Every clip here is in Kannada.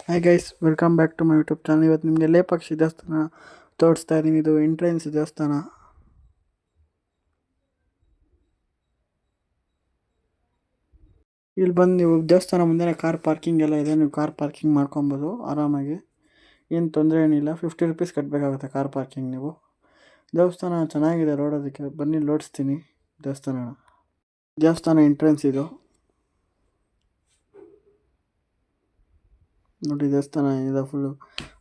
Hi guys, welcome back to my YouTube channel. ಇವತ್ತು ನಿಮಗೆ ಲೇಪಾಕ್ಷಿ ದೇವಸ್ಥಾನ ತೋರಿಸ್ತಾ ಇದ್ದೀನಿ. ಇದು ಎಂಟ್ರೆನ್ಸ್ ದೇವಸ್ಥಾನ. ಇಲ್ಲಿ ಬಂದು ನೀವು ದೇವಸ್ಥಾನ ಮುಂದೆ ಕಾರ್ ಪಾರ್ಕಿಂಗ್ ಎಲ್ಲ ಇದೆ. ನೀವು ಕಾರ್ ಪಾರ್ಕಿಂಗ್ ಮಾಡ್ಕೊಬೋದು ಆರಾಮಾಗಿ, ಏನು ತೊಂದರೆ ಏನಿಲ್ಲ. 50 ರುಪೀಸ್ ಕಟ್ಟಬೇಕಾಗುತ್ತೆ ಕಾರ್ ಪಾರ್ಕಿಂಗ್ ನೀವು. ದೇವಸ್ಥಾನ ಚೆನ್ನಾಗಿದೆ, ನೋಡೋದಕ್ಕೆ ಬನ್ನಿ ನೋಡಿಸ್ತೀನಿ ದೇವಸ್ಥಾನ ಎಂಟ್ರೆನ್ಸ್ ಇದು ನೋಡಿ. ದೇವಸ್ಥಾನ ಇದೆ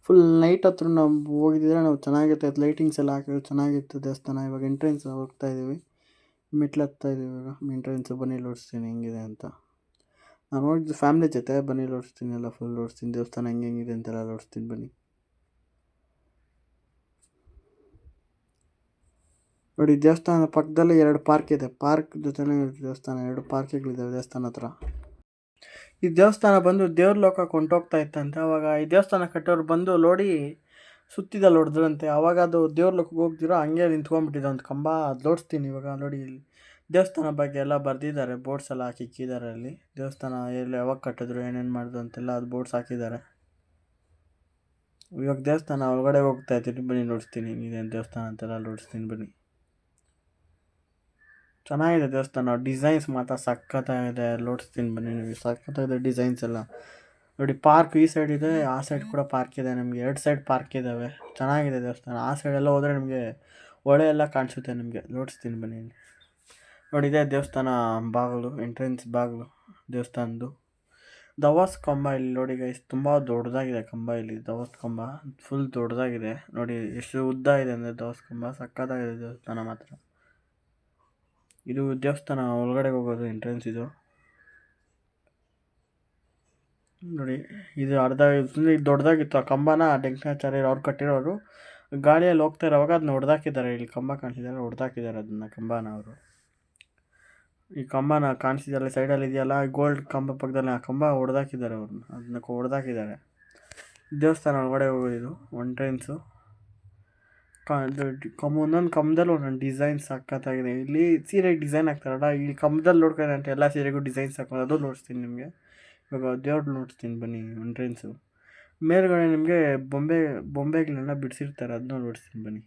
ಫುಲ್ ನೈಟ್ ಹತ್ರ ನಾವು ಹೋಗಿದ್ರೆ ನಾವು ಚೆನ್ನಾಗಿರುತ್ತೆ. ಲೈಟಿಂಗ್ಸ್ ಎಲ್ಲ ಹಾಕಿದ್ರು ಚೆನ್ನಾಗಿತ್ತು ದೇವಸ್ಥಾನ. ಇವಾಗ ಎಂಟ್ರೆನ್ಸ್ ಹೋಗ್ತಾ ಇದ್ದೀವಿ, ಮೆಟ್ಲು ಹತ್ತಾ ಇದ್ದೀವಿ. ಇವಾಗ ಎಂಟ್ರೆನ್ಸ್ ಬನ್ನಿ ನೋಡಿಸ್ತೀನಿ ಹೆಂಗಿದೆ ಅಂತ. ನಾನು ಹೋಗಿದ್ದು ಫ್ಯಾಮಿಲಿ ಜೊತೆ, ಬನ್ನಿ ನೋಡಿಸ್ತೀನಿ, ಎಲ್ಲ ಫುಲ್ ನೋಡಿಸ್ತೀನಿ ದೇವಸ್ಥಾನ ಹೆಂಗಿದೆ ಅಂತೆಲ್ಲ ನೋಡಿಸ್ತೀನಿ ಬನ್ನಿ. ನೋಡಿ, ದೇವಸ್ಥಾನದ ಪಕ್ಕದಲ್ಲಿ 2 ಪಾರ್ಕ್ ಇದೆ. ಪಾರ್ಕ್ ಜೊತೆನೇ ದೇವಸ್ಥಾನ, 2 ಪಾರ್ಕ್ಗಳಿದ್ದಾವೆ ದೇವಸ್ಥಾನ ಹತ್ರ. ಈ ದೇವಸ್ಥಾನ ಬಂದು ದೇವ್ರ ಲೋಕಕ್ಕೆ ಹೊಂಟೋಗ್ತಾ ಇತ್ತಂತೆ. ಅವಾಗ ಈ ದೇವಸ್ಥಾನ ಕಟ್ಟೋರು ಬಂದು ನೋಡಿ ಸುತ್ತಿದಲ್ಲಿ ಹೊಡೆದ್ರಂತೆ. ಅವಾಗ ಅದು ದೇವ್ರ ಲೋಕಕ್ಕೆ ಹೋಗ್ದಿರೋ ಹಂಗೆ ನಿಂತ್ಕೊಂಡ್ಬಿಟ್ಟಿದೆ ಒಂದು ಕಂಬ. ಅದು ನೋಡಿಸ್ತೀನಿ ಇವಾಗ. ನೋಡಿ, ಇಲ್ಲಿ ದೇವಸ್ಥಾನ ಬಗ್ಗೆ ಎಲ್ಲ ಬರೆದಿದ್ದಾರೆ, ಬೋರ್ಡ್ಸ್ ಎಲ್ಲ ಹಾಕಿಕ್ಕಿದ್ದಾರೆ. ಅಲ್ಲಿ ದೇವಸ್ಥಾನ ಎಲ್ಲಿ ಯಾವಾಗ ಕಟ್ಟಿದ್ರು, ಏನೇನು ಮಾಡಿದ್ರು ಅಂತೆಲ್ಲ ಅದು ಬೋರ್ಡ್ಸ್ ಹಾಕಿದ್ದಾರೆ. ಇವಾಗ ದೇವಸ್ಥಾನ ಒಳಗಡೆ ಹೋಗ್ತಾ ಇದ್ದೀನಿ, ಬನ್ನಿ ನೋಡಿಸ್ತೀನಿ ಹಿಂಗಿದೆ ದೇವಸ್ಥಾನ ಅಂತೆಲ್ಲ ನೋಡಿಸ್ತೀನಿ ಬನ್ನಿ. ಚೆನ್ನಾಗಿದೆ ದೇವಸ್ಥಾನ, ಡಿಸೈನ್ಸ್ ಮಾತ್ರ ಸಖತ್ತಾಗಿದೆ, ನೋಡಿಸ್ತೀನಿ ಬನ್ನಿ ನಿಮಗೆ. ಸಖತ್ತಾಗಿದೆ ಡಿಸೈನ್ಸ್ ಎಲ್ಲ. ನೋಡಿ, ಪಾರ್ಕ್ ಈ ಸೈಡ್ ಇದೆ, ಆ ಸೈಡ್ ಕೂಡ ಪಾರ್ಕ್ ಇದೆ. ನಿಮಗೆ 2 ಸೈಡ್ ಪಾರ್ಕ್ ಇದ್ದಾವೆ. ಚೆನ್ನಾಗಿದೆ ದೇವಸ್ಥಾನ. ಆ ಸೈಡೆಲ್ಲ ಹೋದರೆ ನಿಮಗೆ ಹೊಳೆ ಎಲ್ಲ ಕಾಣಿಸುತ್ತೆ ನಿಮಗೆ. ನೋಡಿಸ್ತೀನಿ ಬನ್ನಿ. ನೋಡಿ, ಇದೆ ದೇವಸ್ಥಾನ ಬಾಗಿಲು, ಎಂಟ್ರೆನ್ಸ್ ಬಾಗಿಲು ದೇವಸ್ಥಾನದ್ದು. ದವಾಸ್ ಕಂಬ ಇಲ್ಲಿ ನೋಡಿ ಗೈಸ್, ತುಂಬ ದೊಡ್ಡದಾಗಿದೆ ಕಂಬ. ಇಲ್ಲಿ ದವಾಸ್ ಕಂಬ ಫುಲ್ ದೊಡ್ಡದಾಗಿದೆ. ನೋಡಿ ಎಷ್ಟು ಉದ್ದ ಇದೆ ಅಂದರೆ ದವಾಸ್ ಕಂಬ. ಸಖತ್ತಾಗಿದೆ ದೇವಸ್ಥಾನ ಮಾತ್ರ. ಇದು ದೇವಸ್ಥಾನ ಒಳಗಡೆ ಹೋಗೋದು ಎಂಟ್ರೆನ್ಸ್ ಇದು. ನೋಡಿ, ಇದು ಅರ್ಧ ಫುಲ್ ದೊಡ್ಡದಾಗಿತ್ತು. ಆ ಕಂಬನ ಡೆಂಕನಾಚಾರ್ಯರು ಅವ್ರು ಕಟ್ಟಿರೋರು ಗಾಳಿಯಲ್ಲಿ ಹೋಗ್ತಾ ಇರೋವಾಗ ಅದನ್ನ ಹೊಡೆದಾಕಿದ್ದಾರೆ. ಇಲ್ಲಿ ಕಂಬ ಕಾಣಿಸಿದ್ದಾರೆ, ಹೊಡೆದಾಕಿದ್ದಾರೆ ಅದನ್ನ ಕಂಬನ ಅವರು. ಈ ಕಂಬನ ಕಾಣಿಸಿದಲ್ಲ ಸೈಡಲ್ಲಿ ಇದೆಯಲ್ಲ, ಗೋಲ್ಡ್ ಕಂಬ ಪಕ್ಕದಲ್ಲಿ, ಆ ಕಂಬ ಹೊಡೆದಾಕಿದ್ದಾರೆ ಅವ್ರನ್ನ, ಅದನ್ನ ಹೊಡೆದಾಕಿದ್ದಾರೆ. ದೇವಸ್ಥಾನ ಒಳಗಡೆ ಹೋಗೋದು ಎಂಟ್ರೆನ್ಸು. ಒಂದೊಂದು ಕಂಬದಲ್ಲಿ ಒಂದೊಂದು ಡಿಸೈನ್ ಸಖತ್ತಾಗಿದೆ. ಇಲ್ಲಿ ಸೀರೆಗೆ ಡಿಸೈನ್ ಹಾಕ್ತಾರಲ್ಲ, ಇಲ್ಲಿ ಕಂಬದಲ್ಲಿ ನೋಡ್ಕೊಂಡು ಅಂತ ಎಲ್ಲ ಸೀರೆಗೂ ಡಿಸೈನ್ಸ್ ಹಾಕೋದು, ಅದು ನೋಡಿಸ್ತೀನಿ ನಿಮಗೆ. ಇವಾಗ ದೇವ್ರು ನೋಡಿಸ್ತೀನಿ ಬನ್ನಿ ಎಂಟ್ರೆನ್ಸು. ಮೇಲ್ಗಡೆ ನಿಮಗೆ ಬೊಂಬೆಗಳನ್ನೆಲ್ಲ ಬಿಡಿಸಿರ್ತಾರೆ, ಅದನ್ನ ನೋಡಿಸ್ತೀನಿ ಬನ್ನಿ.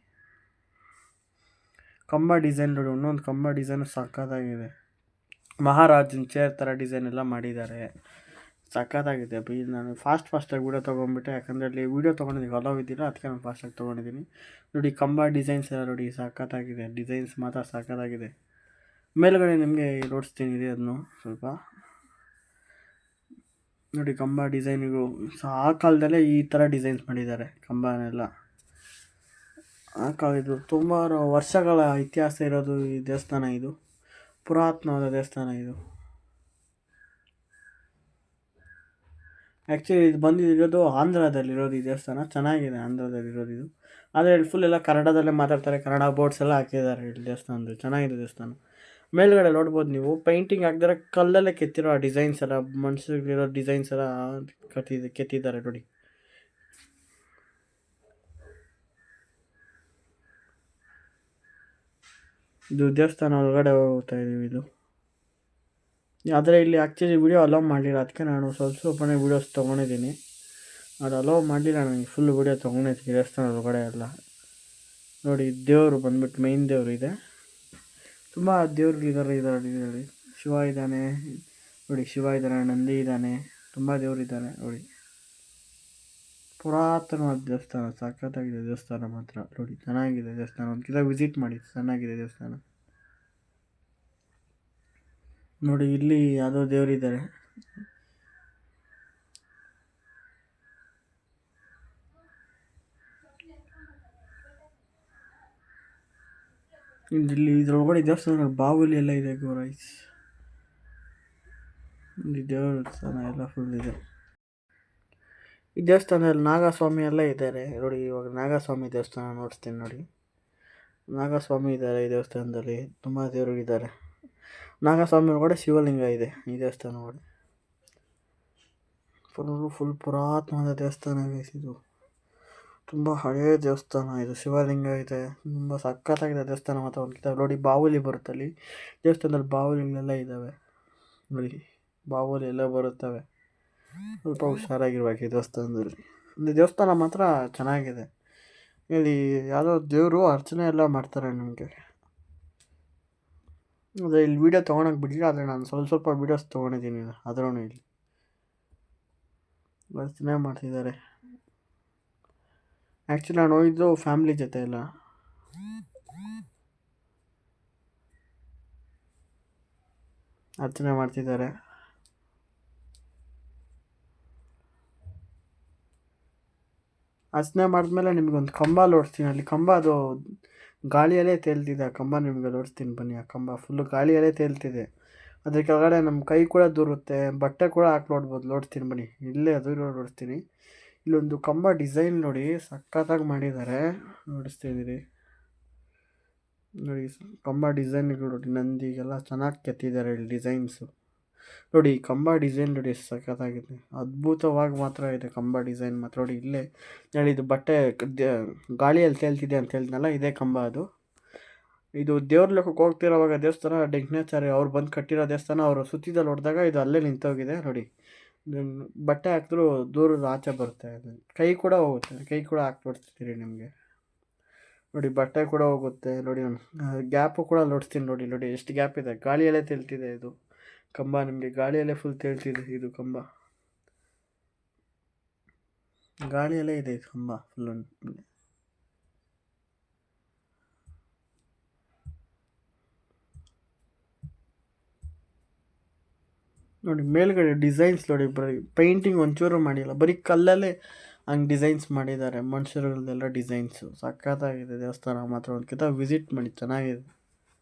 ಕಂಬ ಡಿಸೈನ್ ನೋಡಿ, ಒಂದೊಂದು ಕಂಬ ಡಿಸೈನು ಸಖತ್ತಾಗಿದೆ. ಮಹಾರಾಜನ ಚೇರ್ ಥರ ಡಿಸೈನ್ ಎಲ್ಲ ಮಾಡಿದ್ದಾರೆ, ಸಖತ್ತಾಗಿದೆ. ನಾನು ಫಾಸ್ಟಾಗಿ ವೀಡಿಯೋ ತೊಗೊಂಡ್ಬಿಟ್ಟೆ, ಯಾಕಂದರೆ ಅಲ್ಲಿ ವೀಡಿಯೋ ತೊಗೊಂಡಿದ್ದೀನಿ ಅಲೋ ಇದ್ದಿಲ್ಲ, ಅದಕ್ಕೆ ನಾನು ಫಾಸ್ಟಾಗಿ ತೊಗೊಂಡಿದ್ದೀನಿ. ನೋಡಿ, ಕಂಬ ಡಿಸೈನ್ಸ್ ಎಲ್ಲ ನೋಡಿ, ಸಖತ್ತಾಗಿದೆ. ಡಿಸೈನ್ಸ್ ಮಾತ್ರ ಸಖತ್ತಾಗಿದೆ. ಮೇಲ್ಗಡೆ ನಿಮಗೆ ನೋಡಿಸ್ತೀನಿ ಇದೆ ಅದನ್ನು ಸ್ವಲ್ಪ. ನೋಡಿ, ಕಂಬ ಡಿಸೈನಿಗೂ ಆ ಕಾಲದಲ್ಲೇ ಈ ಥರ ಡಿಸೈನ್ಸ್ ಮಾಡಿದ್ದಾರೆ ಕಂಬನೆಲ್ಲ. ಆ ಕಾಲದ್ದು ತುಂಬ ವರ್ಷಗಳ ಇತಿಹಾಸ ಇರೋದು ಈ ದೇವಸ್ಥಾನ. ಇದು ಪುರಾತನವಾದ ದೇವಸ್ಥಾನ ಇದು. ಆ್ಯಕ್ಚುಲಿ ಇದು ಬಂದಿರೋದು ಆಂಧ್ರದಲ್ಲಿರೋದು ಈ ದೇವಸ್ಥಾನ. ಚೆನ್ನಾಗಿದೆ ಆಂಧ್ರದಲ್ಲಿರೋದು ಇದು. ಆದರೆ ಇಲ್ಲಿ ಫುಲ್ ಎಲ್ಲ ಕನ್ನಡದಲ್ಲೇ ಮಾತಾಡ್ತಾರೆ, ಕನ್ನಡ ಬೋರ್ಡ್ಸ್ ಎಲ್ಲ ಹಾಕಿದ್ದಾರೆ ಇಲ್ಲಿ ದೇವಸ್ಥಾನದ್ದು. ಚೆನ್ನಾಗಿದೆ ದೇವಸ್ಥಾನ. ಮೇಲ್ಗಡೆ ನೋಡ್ಬೋದು ನೀವು, ಪೇಂಟಿಂಗ್ ಹಾಕಿದ್ರೆ ಕಲ್ಲಲ್ಲೇ ಕೆತ್ತಿರೋ ಆ ಡಿಸೈನ್ಸ್ ಎಲ್ಲ, ಮನುಷ್ಯರಿರೋ ಡಿಸೈನ್ಸ್ ಎಲ್ಲ ಕೆತ್ತಿದ್ದಾರೆ ನೋಡಿ. ಇದು ದೇವಸ್ಥಾನ ಒಳಗಡೆ ಹೋಗ್ತಾ ಇದ್ದೀವಿ ಇದು. ಆದರೆ ಇಲ್ಲಿ ಆ್ಯಕ್ಚುಲಿ ವಿಡಿಯೋ ಅಲೋ ಮಾಡಲಿಲ್ಲ, ಅದಕ್ಕೆ ನಾನು ಸ್ವಲ್ಪನೇ ವೀಡಿಯೋಸ್ ತೊಗೊಂಡಿದ್ದೀನಿ. ಅದು ಅಲೋ ಮಾಡಲಿಲ್ಲ ನನಗೆ, ಫುಲ್ ವೀಡಿಯೋ ತೊಗೊಂಡಿದ್ದೀನಿ ದೇವಸ್ಥಾನ ಒಳಗಡೆ ಎಲ್ಲ. ನೋಡಿ, ದೇವರು ಬಂದ್ಬಿಟ್ಟು ಮೇಯ್ನ್ ದೇವರು ಇದೆ. ತುಂಬ ದೇವ್ರುಗಳಿದ್ದಾರೆ ಇದರಲ್ಲಿ. ಶಿವ ಇದ್ದಾನೆ ನೋಡಿ, ಶಿವ ಇದ್ದಾನೆ, ನಂದಿ ಇದ್ದಾನೆ, ತುಂಬ ದೇವರಿದ್ದಾನೆ ನೋಡಿ. ಪುರಾತನವಾದ ದೇವಸ್ಥಾನ, ಸಖತ್ತಾಗಿದೆ ದೇವಸ್ಥಾನ ಮಾತ್ರ. ನೋಡಿ, ಚೆನ್ನಾಗಿದೆ ದೇವಸ್ಥಾನ. ಒಂದ್ಕಿಂತ ವಿಸಿಟ್ ಮಾಡಿ, ಚೆನ್ನಾಗಿದೆ ದೇವಸ್ಥಾನ. ನೋಡಿ, ಇಲ್ಲಿ ಯಾವುದೋ ದೇವರಿದ್ದಾರೆ. ಇಲ್ಲಿ ಇದ್ರೊಳಗಡೆ ದೇವಸ್ಥಾನ ಬಾವುಲಿ ಎಲ್ಲ ಇದೆ ಗೋರೈಸ್. ಇಲ್ಲಿ ದೇವಸ್ಥಾನ ಎಲ್ಲ ಫುಲ್ ಇದೆ. ಈ ದೇವಸ್ಥಾನದಲ್ಲಿ ನಾಗಸ್ವಾಮಿ ಎಲ್ಲ ಇದ್ದಾರೆ ನೋಡಿ. ಇವಾಗ ನಾಗಸ್ವಾಮಿ ದೇವಸ್ಥಾನ ನೋಡಿಸ್ತೀನಿ ನೋಡಿ. ನಾಗಸ್ವಾಮಿ ಇದ್ದಾರೆ ಈ ದೇವಸ್ಥಾನದಲ್ಲಿ, ತುಂಬ ದೇವರುಗಳಿದ್ದಾರೆ. ನಾಗಸ್ವಾಮಿ ಒಳಗಡೆ ಶಿವಲಿಂಗ ಇದೆ ಈ ದೇವಸ್ಥಾನ ಒಳಗಡೆ. ಫುಲ್ ಪುರಾತನವಾದ ದೇವಸ್ಥಾನ ಇದು. ತುಂಬ ಹಳೆಯ ದೇವಸ್ಥಾನ ಇದು. ಶಿವಲಿಂಗ ಇದೆ, ತುಂಬ ಸಖತ್ತಾಗಿದೆ ದೇವಸ್ಥಾನ ಮಾತ್ರ. ಒಂದು ನೋಡಿ, ಬಾವುಲಿ ಬರುತ್ತೆ ಅಲ್ಲಿ ದೇವಸ್ಥಾನದಲ್ಲಿ. ಬಾವುಲಿಗಳೆಲ್ಲ ಇದ್ದಾವೆ ನೋಡಿ, ಬಾವುಲಿ ಎಲ್ಲ ಬರುತ್ತವೆ. ಸ್ವಲ್ಪ ಹುಷಾರಾಗಿರ್ಬೇಕು ಈ ದೇವಸ್ಥಾನದಲ್ಲಿ. ಈ ದೇವಸ್ಥಾನ ಮಾತ್ರ ಚೆನ್ನಾಗಿದೆ. ಇಲ್ಲಿ ಯಾವುದೋ ದೇವರು ಅರ್ಚನೆ ಎಲ್ಲ ಮಾಡ್ತಾರೆ ನಿಮಗೆ. ಅದೇ ಇಲ್ಲಿ ವೀಡಿಯೋ ತೊಗೊಳಕ್ಕೆ ಬಿಡಲಿಲ್ಲ, ಆದರೆ ನಾನು ಸ್ವಲ್ಪ ವೀಡಿಯೋಸ್ ತೊಗೊಂಡಿದ್ದೀನಿ. ಆದ್ರೂ ಇಲ್ಲಿ ಅರ್ಚನೆ ಮಾಡ್ತಿದ್ದಾರೆ. ಆ್ಯಕ್ಚುಲಿ ನಾನು ಹೋಗಿದ್ದು ಫ್ಯಾಮ್ಲಿ ಜೊತೆ ಎಲ್ಲ. ಅರ್ಚನೆ ಮಾಡ್ತಿದ್ದಾರೆ. ಅರ್ಚನೆ ಮಾಡಿದ್ಮೇಲೆ ನಿಮಗೊಂದು ಕಂಬ ಲೋಡಿಸ್ತೀನಿ. ಅಲ್ಲಿ ಕಂಬ ಅದು ಗಾಳಿಯಲ್ಲೇ ತೇಲ್ತಿದೆ. ಆ ಕಂಬ ನಿಮಗೆ ಲೋಡಿಸ್ತೀನಿ ಬನ್ನಿ. ಆ ಕಂಬ ಫುಲ್ಲು ಗಾಳಿಯಲ್ಲೇ ತೇಲ್ತಿದೆ. ಅದ್ರ ಕೆಳಗಡೆ ನಮ್ಮ ಕೈ ಕೂಡ ದೂರುತ್ತೆ, ಬಟ್ಟೆ ಕೂಡ ಹಾಕಿ ಲೋಡಿಸ್ತೀನಿ ಬನ್ನಿ. ಇಲ್ಲೇ ಅದು ಲೋಡಿಸ್ತೀನಿ. ಇಲ್ಲೊಂದು ಕಂಬ ಡಿಸೈನ್ ನೋಡಿ ಸಖತ್ತಾಗಿ ಮಾಡಿದ್ದಾರೆ. ನೋಡಿಸ್ತಿದ್ದೀರಿ ನೋಡಿ, ಕಂಬ ಡಿಸೈನ್ಗಳು ನೋಡಿ, ನಂದಿಗೆಲ್ಲ ಚೆನ್ನಾಗಿ ಕೆತ್ತಿದ್ದಾರೆ ಇಲ್ಲಿ ಡಿಸೈನ್ಸು. ನೋಡಿ ಕಂಬ ಡಿಸೈನ್ ನೋಡಿ ಎಷ್ಟು ಸಖತ್ತಾಗಿದೆ, ಅದ್ಭುತವಾಗಿ ಮಾತ್ರ ಇದೆ ಕಂಬ ಡಿಸೈನ್ ಮಾತ್ರ. ನೋಡಿ ಇಲ್ಲೇ ಹೇಳಿದ್ದು ಬಟ್ಟೆ ಗಾಳಿಯಲ್ಲಿ ತೇಲ್ತಿದೆ ಅಂತ ಹೇಳಿದ್ನಲ್ಲ, ಇದೇ ಕಂಬ ಅದು. ಇದು ದೇವ್ರ ಲೋಕಕ್ಕೆ ಹೋಗ್ತಿರೋವಾಗ ದೇವಸ್ಥಾನ ಡೆಂಕನಾಚಾರ್ಯ ಅವ್ರು ಬಂದು ಕಟ್ಟಿರೋ ದೇವಸ್ಥಾನ. ಅವರು ಸುತ್ತಿದಲ್ಲಿ ಹೊಡೆದಾಗ ಇದು ಅಲ್ಲೇ ನಿಂತೋಗಿದೆ ನೋಡಿ. ಬಟ್ಟೆ ಹಾಕಿದ್ರು ದೂರದ ಆಚೆ ಬರುತ್ತೆ. ಅದು ಕೈ ಕೂಡ ಹೋಗುತ್ತೆ, ಕೈ ಕೂಡ ಹಾಕಿ ತೋರಿಸ್ತೀರಿ ನಿಮಗೆ. ನೋಡಿ ಬಟ್ಟೆ ಕೂಡ ಹೋಗುತ್ತೆ ನೋಡಿ. ನಾನು ಗ್ಯಾಪು ಕೂಡ ಲೋಡಿಸ್ತೀನಿ ನೋಡಿ. ನೋಡಿ ಎಷ್ಟು ಗ್ಯಾಪ್ ಇದೆ, ಗಾಳಿಯಲ್ಲೇ ತೇಲ್ತಿದೆ ಇದು ಕಂಬ. ನಿಮಗೆ ಗಾಳಿಯಲ್ಲೇ ಫುಲ್ ತೇಲ್ತಿದೆ ಇದು ಕಂಬ, ಗಾಳಿಯಲ್ಲೇ ಇದೆ ಇದು ಕಂಬ ಫುಲ್. ನೋಡಿ ಮೇಲ್ಗಡೆ ಡಿಸೈನ್ಸ್ ನೋಡಿ, ಬರೀ ಪೇಂಟಿಂಗ್ ಒಂಚೂರು ಮಾಡಿಲ್ಲ, ಬರೀ ಕಲ್ಲಲ್ಲೇ ಹಂಗೆ ಡಿಸೈನ್ಸ್ ಮಾಡಿದ್ದಾರೆ. ಮನುಷ್ಯರಲ್ಲೆಲ್ಲ ಡಿಸೈನ್ಸು ಸಖತ್ತಾಗಿದೆ. ದೇವಸ್ಥಾನ ಮಾತ್ರ ಒಂದ್ಕಿಂತ ವಿಸಿಟ್ ಮಾಡಿ, ಚೆನ್ನಾಗಿದೆ.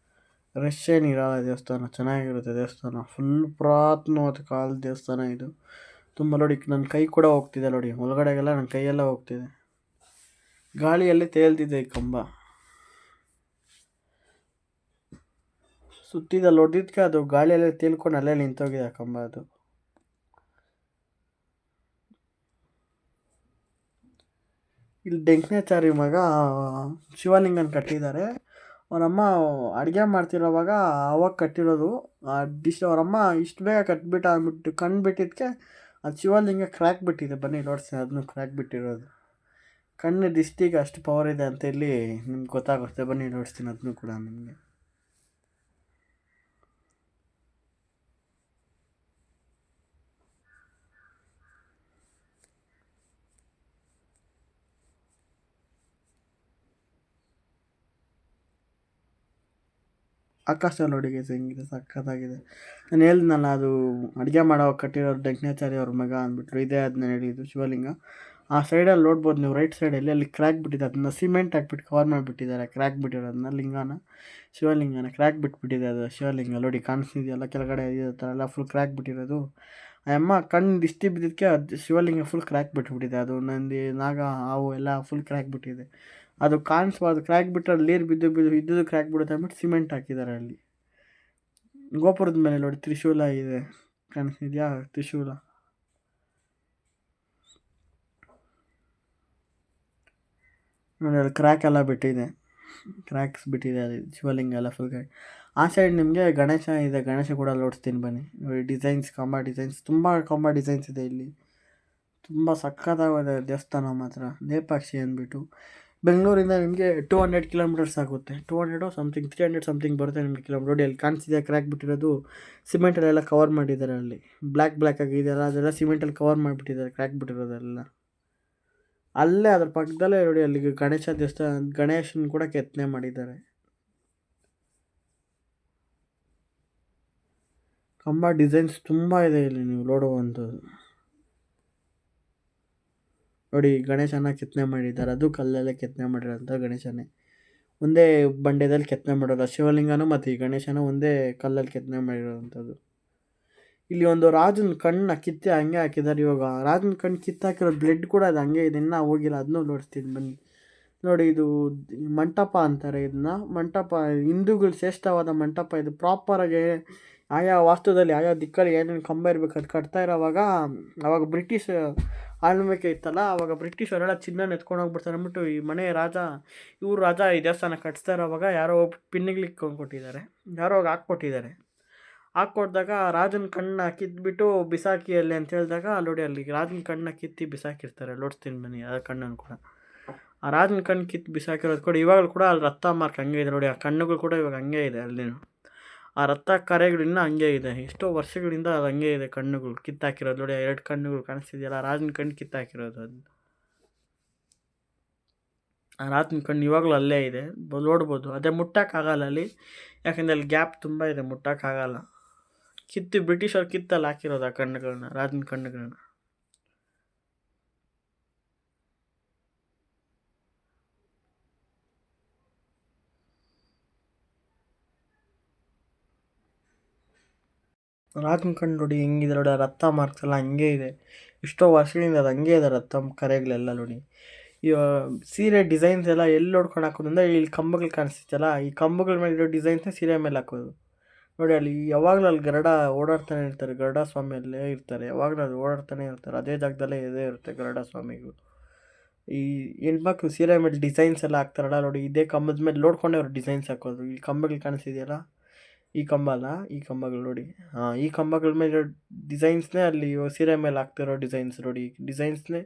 ರಶ್ ಏನಿರಲ್ಲ ದೇವಸ್ಥಾನ, ಚೆನ್ನಾಗಿರುತ್ತೆ ದೇವಸ್ಥಾನ. ಫುಲ್ ಪುರಾತನವಾದ ಕಾಲದ ದೇವಸ್ಥಾನ ಇದು. ತುಂಬ ನೋಡಿ, ನನ್ನ ಕೈ ಕೂಡ ಹೋಗ್ತಿದೆ ನೋಡಿ, ಒಳಗಡೆಗೆಲ್ಲ ನನ್ನ ಕೈಯೆಲ್ಲ ಹೋಗ್ತಿದೆ. ಗಾಳಿಯಲ್ಲೇ ತೇಲ್ತಿದೆ ಈ ಕಂಬ. ಸುತ್ತಿದಲ್ಲಿ ಹೊಡೆದಿದ್ದಕ್ಕೆ ಅದು ಗಾಳಿಯಲ್ಲೇ ತೇಲ್ಕೊಂಡು ಅಲ್ಲೇ ನಿಂತೋಗಿದೆ ಆ ಕಂಬ ಅದು. ಇಲ್ಲಿ ಡೆಂಕನಾಚಾರಿ ಮಗ ಶಿವಲಿಂಗನ ಕಟ್ಟಿದ್ದಾರೆ. ಅವರಮ್ಮ ಅಡುಗೆ ಮಾಡ್ತಿರೋವಾಗ ಅವಾಗ ಕಟ್ಟಿರೋದು ಆ ಡಿಶ್. ಅವರಮ್ಮ ಇಷ್ಟು ಬೇಗ ಕಟ್ಬಿಟ್ಟು ಅಂದ್ಬಿಟ್ಟು ಕಣ್ಣು ಬಿಟ್ಟಿದ್ದಕ್ಕೆ ಅದು ಶಿವಲಿಂಗ ಕ್ರ್ಯಾಕ್ ಬಿಟ್ಟಿದೆ. ಬನ್ನಿ ನೋಡ್ತೀನಿ, ಅದನ್ನು ಕ್ರ್ಯಾಕ್ ಬಿಟ್ಟಿರೋದು. ಕಣ್ಣು ದಿಷ್ಟಿಗೆ ಅಷ್ಟು ಪವರ್ ಇದೆ ಅಂತ ಇಲ್ಲಿ ನಿಮ್ಗೆ ಗೊತ್ತಾಗುತ್ತೆ. ಬನ್ನಿ ನೋಡಿಸ್ತೀನಿ ಅದನ್ನು ಕೂಡ ನಿಮಗೆ. ಆಕಾಶ ನೋಡಿ ಹೆಂಗಿದೆ, ಸಖತ್ತಾಗಿದೆ. ನಾನು ಹೇಳಿದ್ನಲ್ಲ, ಅದು ಅಡುಗೆ ಮಾಡೋವಾಗ ಕಟ್ಟಿರೋದು ಡೆಂಕನಾಚಾರ್ಯ ಅವ್ರ ಮಗ ಅಂದ್ಬಿಟ್ರು. ಇದೇ ಅದನ್ನ ಹೇಳಿದ್ದು ಶಿವಲಿಂಗ. ಆ ಸೈಡಲ್ಲಿ ನೋಡ್ಬೋದು ನೀವು, ರೈಟ್ ಸೈಡಲ್ಲಿ ಅಲ್ಲಿ ಕ್ರ್ಯಾಕ್ ಬಿಟ್ಟಿದೆ. ಅದನ್ನ ಸಿಮೆಂಟ್ ಹಾಕ್ಬಿಟ್ಟು ಕವರ್ ಮಾಡಿಬಿಟ್ಟಿದ್ದಾರೆ. ಕ್ರ್ಯಾಕ್ ಬಿಟ್ಟಿರೋದನ್ನ ಲಿಂಗನ, ಶಿವಲಿಂಗನ ಕ್ರ್ಯಾಕ್ ಬಿಟ್ಬಿಟ್ಟಿದೆ. ಅದು ಶಿವಲಿಂಗ ನೋಡಿ ಕಾಣಿಸ್ತಿದೆಯಲ್ಲ ಕೆಳಗಡೆ ಥರ ಎಲ್ಲ ಫುಲ್ ಕ್ರ್ಯಾಕ್ ಬಿಟ್ಟಿರೋದು. ಆ ಅಮ್ಮ ಕಣ್ಣು ದಿಷ್ಟಿ ಬಿದ್ದಿದ್ದಕ್ಕೆ ಅದು ಶಿವಲಿಂಗ ಫುಲ್ ಕ್ರ್ಯಾಕ್ ಬಿಟ್ಬಿಟ್ಟಿದೆ. ಅದು ನಂದಿ ನಾಗ ಹಾವು ಎಲ್ಲ ಫುಲ್ ಕ್ರ್ಯಾಕ್ ಬಿಟ್ಟಿದೆ. ಅದು ಕಾಣಿಸ್ಬಾರ್ದು, ಕ್ರ್ಯಾಕ್ ಬಿಟ್ಟರೆ ಅಲ್ಲಿ ನೀರು ಇದ್ದುದು ಕ್ರ್ಯಾಕ್ ಬಿಡುತ್ತೆ ಅಂದ್ಬಿಟ್ಟು ಸಿಮೆಂಟ್ ಹಾಕಿದ್ದಾರೆ ಅಲ್ಲಿ. ಗೋಪುರದ ಮೇಲೆ ನೋಡಿ ತ್ರಿಶೂಲ ಇದೆ, ಕಾಣಿಸ್ತಿದ್ಯಾ ತ್ರಿಶೂಲ. ನೋಡಿ ಅಲ್ಲಿ ಕ್ರ್ಯಾಕ್ ಎಲ್ಲ ಬಿಟ್ಟಿದೆ, ಕ್ರ್ಯಾಕ್ಸ್ ಬಿಟ್ಟಿದೆ ಅದು ಶಿವಲಿಂಗ ಎಲ್ಲ ಫುಲ್. ಆ ಸೈಡ್ ನಿಮಗೆ ಗಣೇಶ ಇದೆ, ಗಣೇಶ ಕೂಡ ಲೋಡಿಸ್ತೀನಿ ಬನ್ನಿ. ನೋಡಿ ಡಿಸೈನ್ಸ್, ಕಂಬ ಡಿಸೈನ್ಸ್, ತುಂಬ ಕಂಬ ಡಿಸೈನ್ಸ್ ಇದೆ ಇಲ್ಲಿ. ತುಂಬ ಸಖತ್ತಾಗಿದೆ ದೇವಸ್ಥಾನ ಮಾತ್ರ. ಲೇಪಾಕ್ಷಿ ಅಂದ್ಬಿಟ್ಟು ಬೆಂಗಳೂರಿಂದ ನಿಮಗೆ 200 ಕಿಲೋಮೀಟರ್ಸ್ ಆಗುತ್ತೆ. 200 ಸಮಥಿಂಗ್ 300 ಸಮಥಿಂಗ್ ಬರುತ್ತೆ ನಿಮಗೆ ಕಿಲೋಮೀಟರ್. ನೋಡಿ ಅಲ್ಲಿ ಕಾಣಿಸ್ತಿದೆ ಕ್ರ್ಯಾಕ್ ಬಿಟ್ಟಿರೋದು, ಸಿಮೆಂಟಲ್ಲೆಲ್ಲ ಕವರ್ ಮಾಡಿದ್ದಾರೆ. ಅಲ್ಲಿ ಬ್ಲ್ಯಾಕ್ ಆಗಿದೆಯಲ್ಲ, ಅದೆಲ್ಲ ಸಿಮೆಂಟಲ್ಲಿ ಕವರ್ ಮಾಡಿಬಿಟ್ಟಿದ್ದಾರೆ ಕ್ರ್ಯಾಕ್ ಬಿಟ್ಟಿರೋದೆಲ್ಲ. ಅಲ್ಲೇ ಅದ್ರ ಪಕ್ಕದಲ್ಲೇ ನೋಡಿ, ಅಲ್ಲಿಗೆ ಗಣೇಶ ದೇವಸ್ಥಾನ, ಗಣೇಶನ ಕೂಡ ಕೆತ್ತನೆ ಮಾಡಿದ್ದಾರೆ. ಕಂಬ ಡಿಸೈನ್ಸ್ ತುಂಬ ಇದೆ ಇಲ್ಲಿ ನೀವು ನೋಡುವಂಥದ್ದು. ನೋಡಿ ಗಣೇಶನ ಕೆತ್ತನೆ ಮಾಡಿದ್ದಾರೆ, ಅದು ಕಲ್ಲಲ್ಲೇ ಕೆತ್ತನೆ ಮಾಡಿರೋಂಥ ಗಣೇಶನೇ. ಒಂದೇ ಬಂಡೆದಲ್ಲಿ ಕೆತ್ತನೆ ಮಾಡೋದು ಶಿವಲಿಂಗನೂ ಮತ್ತು ಈ ಗಣೇಶನ ಒಂದೇ ಕಲ್ಲಲ್ಲಿ ಕೆತ್ತನೆ ಮಾಡಿರೋವಂಥದ್ದು. ಇಲ್ಲಿ ಒಂದು ರಾಜನ ಕಣ್ಣು ಕಿತ್ತೆ ಹಂಗೆ ಹಾಕಿದ್ದಾರೆ. ಇವಾಗ ರಾಜನ ಕಣ್ಣು ಕಿತ್ತಾಕಿರೋ ಬ್ಲಡ್ ಕೂಡ ಅದು ಹಂಗೆ ಇದೆ, ಇನ್ನೂ ಹೋಗಿಲ್ಲ. ಅದನ್ನೂ ನೋಡ್ತೀನಿ ಬನ್ನಿ. ನೋಡಿ ಇದು ಮಂಟಪ ಅಂತಾರೆ ಇದನ್ನ. ಮಂಟಪ ಹಿಂದೂಗಳು ಶ್ರೇಷ್ಠವಾದ ಮಂಟಪ ಇದು. ಪ್ರಾಪರಾಗಿ ಆಯಾ ವಾಸ್ತುದಲ್ಲಿ ಆಯಾ ದಿಕ್ಕಲ್ಲಿ ಏನೇನು ಕಂಬ ಇರಬೇಕು ಅದು ಕಟ್ತಾ ಇರೋವಾಗ, ಆವಾಗ ಬ್ರಿಟಿಷ್ ಆಳ್ವಿಕೆ ಇತ್ತಲ್ಲ, ಆವಾಗ ಬ್ರಿಟಿಷವರೆಲ್ಲ ಚಿನ್ನ ಎತ್ಕೊಂಡು ಹೋಗ್ಬಿಡ್ತಾರೆ ಅಂದ್ಬಿಟ್ಟು ಈ ಮನೆ ರಾಜ, ಇವ್ರು ರಾಜ ಈ ದೇವಸ್ಥಾನ ಕಟ್ಸ್ತಾ ಇರೋವಾಗ ಯಾರೋ ಪಿನ್ನಿಗ್ಲಿಕ್ಕೆ ಕೊಟ್ಟಿದ್ದಾರೆ, ಯಾರೋ ಹಾಕ್ಕೊಟ್ಟಿದ್ದಾರೆ. ಹಾಕ್ಕೊಟ್ದಾಗ ರಾಜನ ಕಣ್ಣನ್ನ ಕಿತ್ಬಿಟ್ಟು ಬಿಸಾಕಿ ಅಲ್ಲಿ ಅಂತ ಹೇಳಿದಾಗ ನೋಡಿ ಅಲ್ಲಿ ರಾಜನ ಕಣ್ಣನ್ನ ಕಿತ್ತಿ ಬಿಸಾಕಿರ್ತಾರೆ. ಲೋಡ್ಸ್ತೀನಿ ಬನ್ನಿ ಆ ಕಣ್ಣನ್ನು ಕೂಡ. ಆ ರಾಜನ ಕಣ್ಣು ಕಿತ್ತು ಬಿಸಾಕಿರೋದು ಕೂಡ ಇವಾಗಲೂ ಕೂಡ ಅಲ್ಲಿ ರಕ್ತ ಮಾರ್ಕ್ ಹಂಗೆ ಇದೆ ನೋಡಿ. ಆ ಕಣ್ಣುಗಳು ಕೂಡ ಇವಾಗ ಹಂಗೆ ಇದೆ ಅಲ್ಲಿನೂ. ಆ ರಕ್ತ ಕರೆಗಳು ಇನ್ನೂ ಹಂಗೆ ಇದೆ. ಎಷ್ಟೋ ವರ್ಷಗಳಿಂದ ಅದು ಹಂಗೆ ಇದೆ ಕಣ್ಣುಗಳು ಕಿತ್ತಾಕಿರೋದು ನೋಡಿ. ಆ 2 ಕಣ್ಣುಗಳು ಕಾಣಿಸ್ತಿದೆಯಲ್ಲ, ಆ ರಾಜನ ಕಣ್ಣು ಕಿತ್ತಾಕಿರೋದು ಅದು. ಆ ರಾಜನ ಕಣ್ಣು ಇವಾಗಲೂ ಅಲ್ಲೇ ಇದೆ, ನೋಡ್ಬೋದು. ಅದೇ ಮುಟ್ಟಕ್ಕಾಗಲ್ಲ ಅಲ್ಲಿ, ಯಾಕಂದರೆ ಅಲ್ಲಿ ಗ್ಯಾಪ್ ತುಂಬ ಇದೆ, ಮುಟ್ಟಕ್ಕಾಗಲ್ಲ. ಬ್ರಿಟಿಷರು ಕಿತ್ತಲ್ಲಿ ಹಾಕಿರೋದು ಆ ಕಣ್ಣುಗಳನ್ನ, ರಾಜನ ಕಣ್ಣುಗಳನ್ನ. ರಾಜನ ಕಣ್ಣು ನೋಡಿ ಹೆಂಗಿದೆ ನೋಡಿ. ಆ ರಕ್ತ ಮಾರ್ಕ್ಸ್ ಎಲ್ಲ ಹಂಗೆ ಇದೆ, ಎಷ್ಟೋ ವರ್ಷಗಳಿಂದ ಅದು ಹಂಗೆ ಇದೆ ರಕ್ತ ಕರೆಗಳೆಲ್ಲ ನೋಡಿ. ಇವಾಗ ಸೀರೆ ಡಿಸೈನ್ಸ್ ಎಲ್ಲ ಎಲ್ಲಿ ನೋಡ್ಕೊಂಡು ಹಾಕೋದ್ರಿಂದ ಇಲ್ಲಿ ಕಂಬಗಳು ಕಾಣಿಸ್ತೈತಲ್ಲ, ಈ ಕಂಬಗಳ ಮೇಲೆ ಇರೋ ಡಿಸೈನ್ಸ್ನ ಸೀರೆ ಮೇಲೆ ಹಾಕೋದು ನೋಡಿ. ಅಲ್ಲಿ ಯಾವಾಗಲೂ ಅಲ್ಲಿ ಗರುಡ ಓಡಾಡ್ತಾನೆ ಇರ್ತಾರೆ, ಗರುಡ ಸ್ವಾಮಿಯಲ್ಲೇ ಇರ್ತಾರೆ, ಯಾವಾಗಲೂ ಅದು ಓಡಾಡ್ತಾನೆ ಇರ್ತಾರೆ. ಅದೇ ಜಾಗದಲ್ಲೇ ಇದೇ ಇರುತ್ತೆ ಗರುಡ ಸ್ವಾಮಿಗಳು. ಈ ಹೆಣ್ಮಕ್ಳು ಸೀರೆ ಮೇಲೆ ಡಿಸೈನ್ಸ್ ಎಲ್ಲ ಹಾಕ್ತಾರಲ್ಲ ನೋಡಿ, ಇದೇ ಕಂಬದ ಮೇಲೆ ನೋಡ್ಕೊಂಡೆ ಅವ್ರು ಡಿಸೈನ್ಸ್ ಹಾಕೋದು. ಈ ಕಂಬಗಳು ಕಾಣಿಸ್ತಿದೆಯಲ್ಲ, ಈ ಕಂಬ ಅಲ್ಲ, ಈ ಕಂಬಗಳು ನೋಡಿ. ಈ ಕಂಬಗಳ ಮೇಲೆ ಡಿಸೈನ್ಸ್ನೇ ಅಲ್ಲಿ ಸೀರೆ ಮೇಲೆ ಹಾಕ್ತಿರೋ ಡಿಸೈನ್ಸ್ ನೋಡಿ. ಡಿಸೈನ್ಸ್ನೇ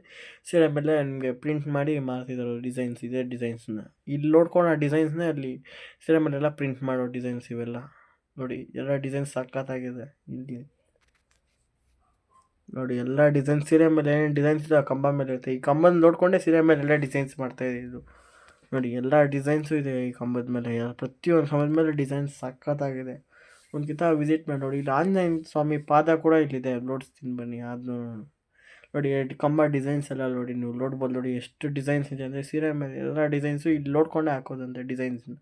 ಸೀರೆ ಮೇಲೆ ನಿಮಗೆ ಪ್ರಿಂಟ್ ಮಾಡಿ ಮಾಡ್ತಿದ್ದಾರೆ ಡಿಸೈನ್ಸ್, ಇದೇ ಡಿಸೈನ್ಸ್ನ. ಇಲ್ಲಿ ನೋಡ್ಕೊಂಡು ಆ ಡಿಸೈನ್ಸ್ನೇ ಅಲ್ಲಿ ಸೀರೆ ಮೇಲೆಲ್ಲ ಪ್ರಿಂಟ್ ಮಾಡೋ ಡಿಸೈನ್ಸ್ ಇವೆಲ್ಲ ನೋಡಿ. ಎಲ್ಲ ಡಿಸೈನ್ಸ್ ಸಖತ್ತಾಗಿದೆ ಇಲ್ಲಿ ನೋಡಿ. ಎಲ್ಲ ಡಿಸೈನ್ಸ್ ಸೀರೆ ಮೇಲೆ ಏನೇನು ಡಿಸೈನ್ಸ್ ಇದೆ ಆ ಕಂಬ ಮೇಲೆ ಇರುತ್ತೆ. ಈ ಕಂಬನ ನೋಡಿಕೊಂಡೇ ಸೀರೆ ಮೇಲೆ ಎಲ್ಲ ಡಿಸೈನ್ಸ್ ಮಾಡ್ತಾಯಿದೆ ಇದು ನೋಡಿ. ಎಲ್ಲ ಡಿಸೈನ್ಸು ಇದೆ ಈ ಕಂಬದ ಮೇಲೆ, ಪ್ರತಿಯೊಂದು ಕಂಬದ ಮೇಲೆ ಡಿಸೈನ್ಸ್ ಸಖತ್ತಾಗಿದೆ. ಒಂದ್ಕಿತ ವಿಸಿಟ್ ಮಾಡಿ ನೋಡಿ. ಇಲ್ಲಿ ಆಂಜನೇಯ ಸ್ವಾಮಿ ಪಾದ ಕೂಡ ಇಲ್ಲಿದೆ, ನೋಡಿಸ್ತೀನಿ ಬನ್ನಿ. ಅದನ್ನು ನೋಡಿ, ಕಂಬ ಡಿಸೈನ್ಸ್ ಎಲ್ಲ ನೋಡಿ, ನೀವು ನೋಡ್ಬೋದು ನೋಡಿ ಎಷ್ಟು ಡಿಸೈನ್ಸ್ ಇದೆ ಅಂದರೆ ಸೀರೆ ಮೇಲೆ ಎಲ್ಲ ಡಿಸೈನ್ಸು ಇಲ್ಲಿ ನೋಡ್ಕೊಂಡೇ ಹಾಕೋದಂತೆ ಡಿಸೈನ್ಸ್ನ.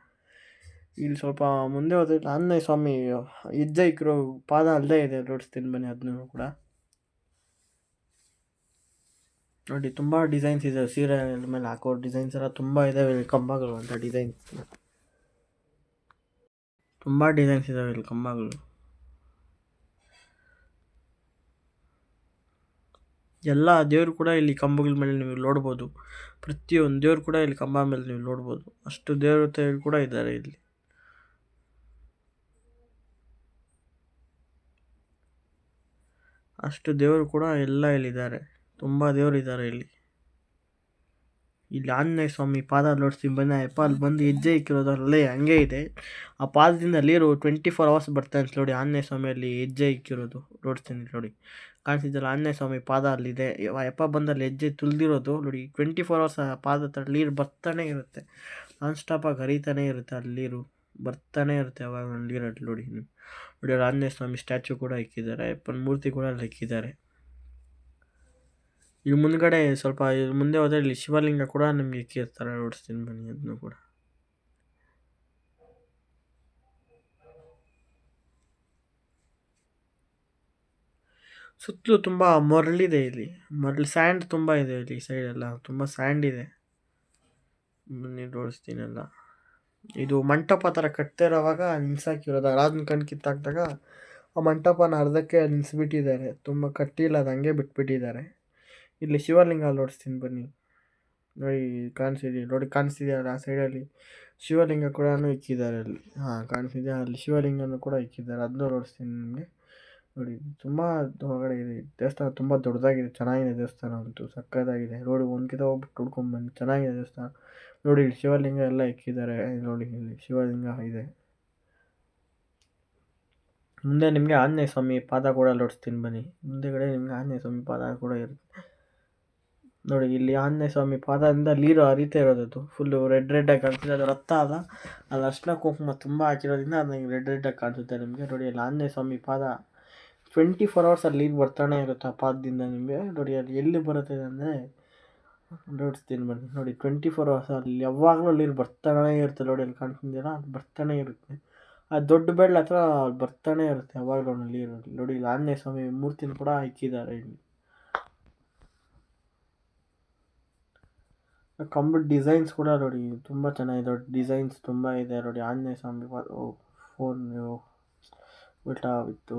ಇಲ್ಲಿ ಸ್ವಲ್ಪ ಮುಂದೆ ಹೋದ್ರೆ ಆಂಜನೇಯ ಸ್ವಾಮಿ ಹೆಜ್ಜೆ ಇಕ್ಕಿರೋ ಪಾದ ಅಲ್ಲೇ ಇದೆ, ನೋಡಿಸ್ತೀನಿ ಬನ್ನಿ ಅದನ್ನು ಕೂಡ ನೋಡಿ. ತುಂಬ ಡಿಸೈನ್ಸ್ ಇದೆ ಸೀರೆ ಮೇಲೆ ಹಾಕೋ ಡಿಸೈನ್ಸ್ ಎಲ್ಲ ತುಂಬ ಇದಾವೆ ಇಲ್ಲಿ ಕಂಬಗಳು ಅಂತ ಡಿಸೈನ್ಸ್. ತುಂಬ ಡಿಸೈನ್ಸ್ ಇದಾವೆ ಇಲ್ಲಿ ಕಂಬಗಳು. ಎಲ್ಲ ದೇವರು ಕೂಡ ಇಲ್ಲಿ ಕಂಬಗಳ ಮೇಲೆ ನೀವು ನೋಡ್ಬೋದು. ಪ್ರತಿಯೊಂದು ದೇವ್ರು ಕೂಡ ಇಲ್ಲಿ ಕಂಬ ಮೇಲೆ ನೀವು ನೋಡ್ಬೋದು. ಅಷ್ಟು ದೇವತೆಗಳು ಕೂಡ ಇದ್ದಾರೆ ಇಲ್ಲಿ. ಅಷ್ಟು ದೇವರು ಕೂಡ ಎಲ್ಲ ಇಲ್ಲಿದ್ದಾರೆ, ತುಂಬ ದೇವರು ಇದ್ದಾರೆ ಇಲ್ಲಿ. ಇಲ್ಲಿ ಆಂಜನೇಯ ಸ್ವಾಮಿ ಪಾದ ನೋಡ್ತೀನಿ ಬನ್ನಿ. ಅಪ್ಪ ಅಲ್ಲಿ ಬಂದು ಹೆಜ್ಜೆ ಇಕ್ಕಿರೋದು ಅಲ್ಲೇ ಹಂಗೆ ಇದೆ. ಆ ಪಾದದಿಂದ ನೀರು 24 hours ಬರ್ತಾ ಅಂತ ನೋಡಿ. ಆಂಜನೇಯ ಸ್ವಾಮಿಯಲ್ಲಿ ಹೆಜ್ಜೆ ಇಕ್ಕಿರೋದು ನೋಡ್ತೀನಿ ನೋಡಿ, ಕಾಣಿಸಿದ್ದಲ್ಲ ಆಂಜನೇಯ ಸ್ವಾಮಿ ಪಾದ ಅಲ್ಲಿದೆ. ಯಪ್ಪ ಬಂದಲ್ಲಿ ಹೆಜ್ಜೆ ತುಳಿದಿರೋದು ನೋಡಿ. 24 hours ಆ ಪಾದ ಹತ್ರ ನೀರು ಬರ್ತಾನೆ ಇರುತ್ತೆ, ನಾನ್ ಸ್ಟಾಪಾಗಿ ಹರಿತಾನೆ ಇರುತ್ತೆ. ಅಲ್ಲಿ ನೀರು ಬರ್ತಾನೆ ಇರುತ್ತೆ ಅವಾಗ ನೀರಲ್ಲಿ ನೋಡಿ. ನೋಡಿ ಅಲ್ಲಿ ಆಂಜನೇಯ ಸ್ವಾಮಿ ಸ್ಟ್ಯಾಚು ಕೂಡ ಇಕ್ಕಿದ್ದಾರೆ, ಅಪ್ಪನ ಮೂರ್ತಿ ಕೂಡ ಅಲ್ಲಿ ಇಕ್ಕಿದ್ದಾರೆ. ಇಲ್ಲಿ ಮುಂದ್ಗಡೆ ಸ್ವಲ್ಪ ಮುಂದೆ ಹೋದರೆ ಇಲ್ಲಿ ಶಿವಲಿಂಗ ಕೂಡ ನಿಮಗೆ ಇಕ್ಕಿರ್ತಾರೆ, ನೋಡಿಸ್ತೀನಿ ಬನ್ನಿ ಅದನ್ನು ಕೂಡ. ಸುತ್ತಲೂ ತುಂಬ ಮರಳಿದೆ ಇಲ್ಲಿ, ಸ್ಯಾಂಡ್ ತುಂಬ ಇದೆ ಇಲ್ಲಿ ಸೈಡೆಲ್ಲ, ತುಂಬ ಸ್ಯಾಂಡ್ ಇದೆ. ಬನ್ನಿ ನೋಡಿಸ್ತೀನೆಲ್ಲ. ಇದು ಮಂಟಪ ಥರ ಕಟ್ತಿರೋವಾಗ ನಿಲ್ಸಾಕಿರೋದು, ರಾಜನ ಕಣ್ಣು ಕಿತ್ತಾಕಿದಾಗ ಆ ಮಂಟಪನ ಅರ್ಧಕ್ಕೆ ನಿಲ್ಲಿಸ್ಬಿಟ್ಟಿದ್ದಾರೆ, ತುಂಬ ಕಟ್ಟಿಲ್ಲ, ಅದು ಹಂಗೆ ಬಿಟ್ಬಿಟ್ಟಿದ್ದಾರೆ. ಇಲ್ಲಿ ಶಿವಲಿಂಗ ನೋಡಿಸ್ತೀನಿ ಬನ್ನಿ ನೋಡಿ. ಕಾಣಿಸ್ತಿದೆಯಲ್ಲ ಆ ಸೈಡಲ್ಲಿ ಶಿವಲಿಂಗ ಕೂಡ ಇಕ್ಕಿದ್ದಾರೆ ಅಲ್ಲಿ. ಕಾಣಿಸ್ತಿದೆಯಾ, ಅಲ್ಲಿ ಶಿವಲಿಂಗನೂ ಕೂಡ ಇಕ್ಕಿದ್ದಾರೆ, ಅದನ್ನೂ ನೋಡಿಸ್ತೀನಿ ನಿಮಗೆ ನೋಡಿ. ತುಂಬ ಹೊರಗಡೆ ಇದೆ ದೇವಸ್ಥಾನ, ತುಂಬ ದೊಡ್ಡದಾಗಿದೆ, ಚೆನ್ನಾಗಿದೆ ದೇವಸ್ಥಾನ ಅಂತೂ ಸಕ್ಕತ್ತಾಗಿದೆ. ನೋಡಿ ಒಂದ್ಕಿತ ಹೋಗ್ಬಿಟ್ಟು ನೋಡ್ಕೊಂಬನ್ನಿ, ಚೆನ್ನಾಗಿದೆ ದೇವಸ್ಥಾನ ನೋಡಿ. ಇಲ್ಲಿ ಶಿವಲಿಂಗ ಎಲ್ಲ ಇಕ್ಕಿದ್ದಾರೆ ನೋಡಿ, ಇಲ್ಲಿ ಶಿವಲಿಂಗ ಇದೆ. ಮುಂದೆ ನಿಮಗೆ ಆಂಜನೇಯ ಸ್ವಾಮಿ ಪಾದ ಕೂಡ ನೋಡಿಸ್ತೀನಿ ಬನ್ನಿ. ಮುಂದೆಗಡೆ ನಿಮಗೆ ಆಂಜನೇಯ ಸ್ವಾಮಿ ಪಾದ ಕೂಡ ಇರುತ್ತೆ ನೋಡಿ. ಇಲ್ಲಿ ಆಂಜನೇಯ ಸ್ವಾಮಿ ಪಾದದಿಂದ ನೀರು ಹರಿತಾ ಇರೋದು ಫುಲ್ಲು ರೆಡ್ಡಾಗಿ ಕಾಣಿಸ್ತಿದೆ. ಅದು ರಕ್ತ ಅಲ್ಲ, ಅಲ್ಲಿ ಅರ್ಶಿನ ಕುಂಕುಮ ತುಂಬ ಹಾಕಿರೋದ್ರಿಂದ ಅದು ರೆಡ್ಡಾಗಿ ಕಾಣಿಸುತ್ತೆ ನಿಮಗೆ ನೋಡಿ. ಅಲ್ಲಿ ಆಂಜನೇಯ ಸ್ವಾಮಿ ಪಾದ 24 hours ಅಲ್ಲಿ ನೀರು ಬರ್ತಾನೆ ಇರುತ್ತೆ ಆ ಪಾದದಿಂದ ನಿಮಗೆ ನೋಡಿ. ಅಲ್ಲಿ ಎಲ್ಲಿ ಬರುತ್ತೆ ಅಂದರೆ ನೋಡಿಸ್ತೀನಿ ಬನ್ನಿ ನೋಡಿ. 24 hours ಅಲ್ಲಿ ಯಾವಾಗಲೂ ನೀರು ಬರ್ತಾನೆ ಇರುತ್ತೆ ನೋಡಿ. ಅಲ್ಲಿ ಕಾಣಿಸ್ತಿದೆಯಲ್ಲ, ಅದು ಬರ್ತಾನೆ ಇರುತ್ತೆ. ಆ ದೊಡ್ಡ ಬೆಳ್ಳ ಹತ್ರ ಬರ್ತಾನೆ ಇರುತ್ತೆ ಯಾವಾಗಲೂ ನೀರು ನೋಡಿ. ಇಲ್ಲಿ ಆಂಜನೇಯ ಸ್ವಾಮಿ ಮೂರ್ತಿನ ಕೂಡ ಇಕ್ಕಿದ್ದಾರೆ ಇಲ್ಲಿ. ಕಂಬದ ಡಿಸೈನ್ಸ್ ಕೂಡ ನೋಡಿ ತುಂಬ ಚೆನ್ನಾಗಿದೆ, ಡಿಸೈನ್ಸ್ ತುಂಬ ಇದೆ ನೋಡಿ. ಆಂಜನೇಯ ಸ್ವಾಮಿ ಫೋನ್ ಬಿಟ್ಟು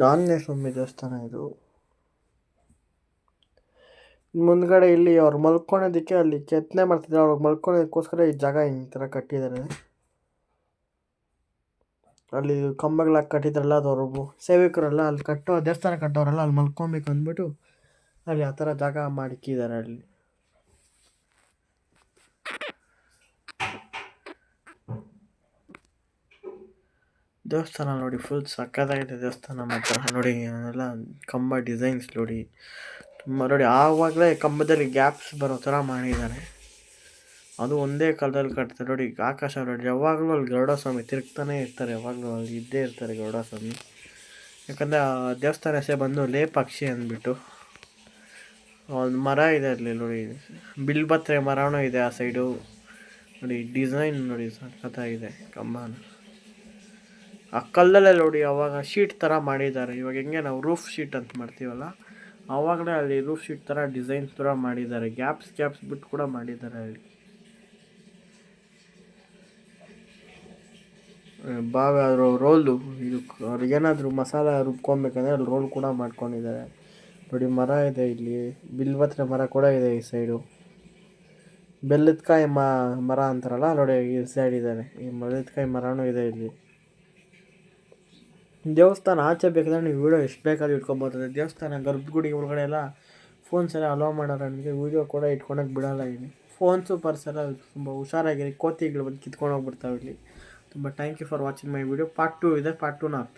ಆಂಜನೇಯ ಸ್ವಾಮಿ ದೇವಸ್ಥಾನ ಇದು. ಮುಂದ್ಗಡೆ ಇಲ್ಲಿ ಅವ್ರು ಮಲ್ಕೊಳೋದಕ್ಕೆ ಅಲ್ಲಿ ಕೆತ್ತನೆ ಮಾಡ್ತಿದ್ದಾರೆ, ಅವ್ರಿಗೆ ಮಲ್ಕೊಳೋದಕ್ಕೋಸ್ಕರ ಈ ಜಾಗ ಈ ಥರ ಕಟ್ಟಿದ್ದಾರೆ. ಅಲ್ಲಿ ಕಂಬಗಳಾಗಿ ಕಟ್ಟಿದ್ರಲ್ಲ, ಅದು ಅವರು ಸೇವಕರೆಲ್ಲ ಅಲ್ಲಿ ದೇವಸ್ಥಾನ ಕಟ್ಟೋರೆಲ್ಲ ಅಲ್ಲಿ ಮಲ್ಕೊಬೇಕು ಅಂದ್ಬಿಟ್ಟು ಅಲ್ಲಿ ಆ ಥರ ಜಾಗ ಮಾಡಿಕ್ಕಿದ್ದಾರೆ ಅಲ್ಲಿ. ದೇವಸ್ಥಾನ ನೋಡಿ ಫುಲ್ ಸಕ್ಕತ್ತಾಗಿದೆ ದೇವಸ್ಥಾನ ಮಾತ್ರ. ನೋಡಿ ಎಲ್ಲ ಕಂಬ ಡಿಸೈನ್ಸ್ ನೋಡಿ ತುಂಬ ನೋಡಿ. ಆವಾಗಲೇ ಕಂಬದಲ್ಲಿ ಗ್ಯಾಪ್ಸ್ ಬರೋ ಥರ ಮಾಡಿದ್ದಾರೆ. ಅದು ಒಂದೇ ಕಾಲದಲ್ಲಿ ಕಟ್ತಾರೆ ನೋಡಿ. ಆಕಾಶ ನೋಡಿ, ಯಾವಾಗಲೂ ಅಲ್ಲಿ ಗರುಡ ಸ್ವಾಮಿ ತಿರುಗ್ತಾನೆ ಇರ್ತಾರೆ, ಯಾವಾಗಲೂ ಅಲ್ಲಿ ಇದ್ದೇ ಇರ್ತಾರೆ ಗರುಡ ಸ್ವಾಮಿ. ಯಾಕಂದರೆ ಆ ದೇವಸ್ಥಾನ ಹೆಸರು ಬಂದು ಲೇಪಾಕ್ಷಿ ಅಂದ್ಬಿಟ್ಟು. ಒಂದು ಮರ ಇದೆ ಅಲ್ಲಿ ನೋಡಿ, ಬಿಲ್ಬತ್ರೆ ಮರನೂ ಇದೆ ಆ ಸೈಡು ನೋಡಿ. ಡಿಸೈನ್ ನೋಡಿ ಸಖತ್ತಾಗಿದೆ ಕಂಬನ. ಆ ಕಲ್ಲಲ್ಲೇ ನೋಡಿ ಅವಾಗ ಶೀಟ್ ಥರ ಮಾಡಿದ್ದಾರೆ. ಇವಾಗ ಹೆಂಗೆ ನಾವು ರೂಫ್ ಶೀಟ್ ಅಂತ ಮಾಡ್ತೀವಲ್ಲ, ಆವಾಗಲೇ ಅಲ್ಲಿ ರೂಫ್ ಶೀಟ್ ಥರ ಡಿಸೈನ್ ಥರ ಮಾಡಿದ್ದಾರೆ. ಗ್ಯಾಪ್ಸ್ ಬಿಟ್ಟು ಕೂಡ ಮಾಡಿದ್ದಾರೆ ಅಲ್ಲಿ. ಬಾವಾದ್ರು ರೋಲು ಇದು ಅವ್ರಿಗೇನಾದರೂ ಮಸಾಲ ರುಬ್ಕೊಬೇಕಂದ್ರೆ ಅಲ್ಲಿ ರೋಲ್ ಕೂಡ ಮಾಡ್ಕೊಂಡಿದ್ದಾರೆ ನೋಡಿ. ಮರ ಇದೆ ಇಲ್ಲಿ, ಬಿಲ್ವತ್ರೆ ಮರ ಕೂಡ ಇದೆ ಈ ಸೈಡು. ಬೆಲ್ಲದಕಾಯಿ ಮರ ಅಂತಾರಲ್ಲ ನೋಡಿ, ಈ ಸೈಡ್ ಇದ್ದಾರೆ. ಈ ಬೆಲ್ಲದಕಾಯಿ ಮರನೂ ಇದೆ ಇಲ್ಲಿ. ದೇವಸ್ಥಾನ ಆಚೆ ಬೇಕಾದ್ರೆ ನೀವು ವೀಡಿಯೋ ಎಷ್ಟು ಬೇಕಾದ್ರೂ ಇಟ್ಕೊಬೋದು. ದೇವಸ್ಥಾನ ಗರ್ಭಗುಡಿ ಒಳಗಡೆ ಎಲ್ಲ ಫೋನ್ಸ್ ಎಲ್ಲ ಅಲೋ ಮಾಡೋರು, ನನಗೆ ವೀಡಿಯೋ ಕೂಡ ಇಟ್ಕೊಳಕ್ಕೆ ಬಿಡೋಲ್ಲ ಇಲ್ಲಿ. ಫೋನ್ಸು ಪರ್ಸೆಲ್ಲ ತುಂಬ ಹುಷಾರಾಗಿರಿ, ಕೋತಿಗಳು ಬಂದು ಕಿತ್ಕೊಂಡು ಹೋಗ್ಬಿಡ್ತಾವೆ ಇಲ್ಲಿ. ತುಂಬ thank you for watching my video. Part 2 ಇದೆ, ಪಾರ್ಟ್ 2 ಹಾಕ್ತೀನಿ.